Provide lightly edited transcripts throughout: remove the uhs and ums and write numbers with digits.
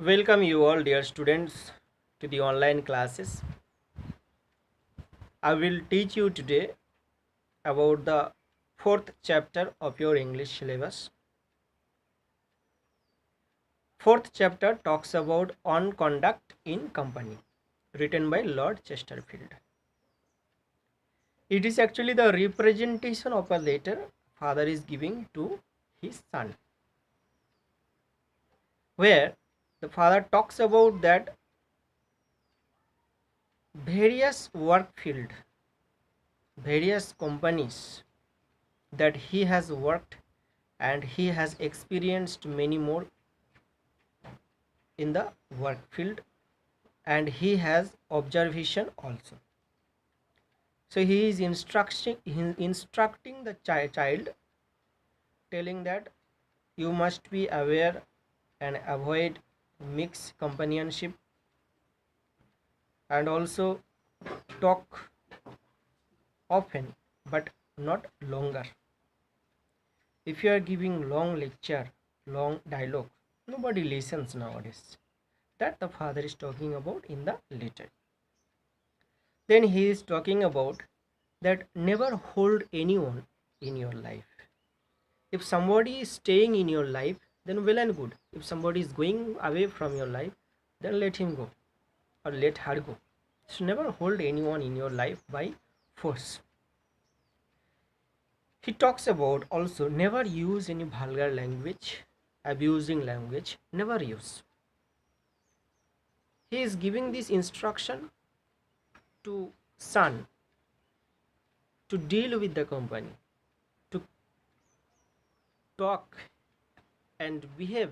Welcome you all, dear students, to the online classes. I will teach you today about the fourth chapter of your English syllabus. Fourth chapter talks about on conduct in company, written by Lord Chesterfield. It is actually the representation of a letter father is giving to his son, where the father talks about that various work field, various companies that he has worked, and he has experienced many more in the work field, and he has observation also. So he is instructing the child, telling that you must be aware and avoid mixed companionship, and also talk often but not longer. If you are giving long lecture, long dialogue, nobody listens nowadays. That the father is talking about in the letter. Then he is talking about that never hold anyone in your life. If somebody is staying in your life, then well and good. If somebody is going away from your life, then let him go or let her go. So never hold anyone in your life by force. He talks about also never use any vulgar language, abusing language, never use. He is giving this instruction to son to deal with the company, to talk and behave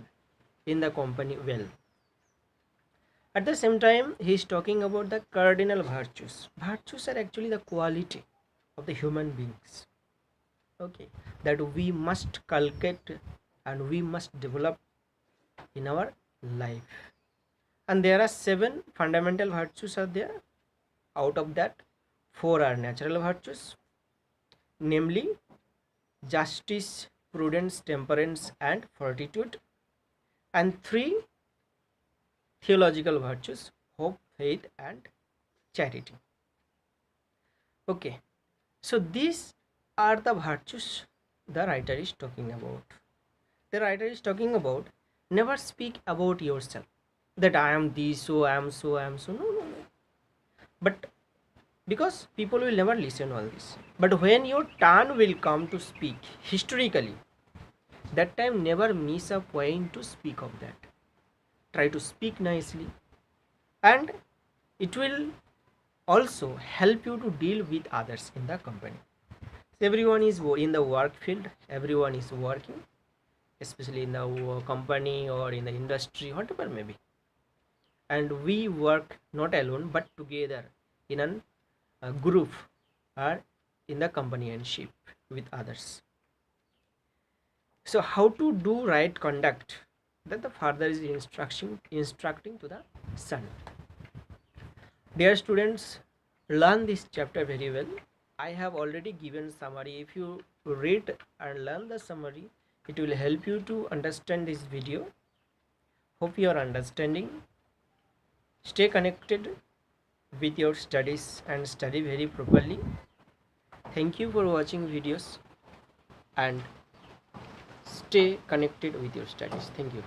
in the company well. At the same time, he is talking about the cardinal virtues. Virtues are actually the quality of the human beings, okay, that we must cultivate and we must develop in our life. And there are 7 fundamental virtues are there. Out of that, 4 are natural virtues, namely justice, prudence, temperance, and fortitude, and 3 theological virtues: hope, faith, and charity. Okay, so these are the virtues the writer is talking about. The writer is talking about never speak about yourself that I am this, so I am so, I am so. No, no, no. But because people will never listen all this. But when your turn will come to speak historically, that time never miss a point to speak of that. Try to speak nicely, and it will also help you to deal with others in the company. So everyone is in the work field, everyone is working, especially in the company or in the industry, whatever may be, and we work not alone but together in a group or in the companionship with others. So how to do right conduct, that the father is instructing to the son. Dear students, learn this chapter very well. I have already given summary. If you read and learn the summary, it will help you to understand this video. Hope you are understanding. Stay connected with your studies and study very properly. Thank you for watching videos, and stay connected with your studies. Thank you.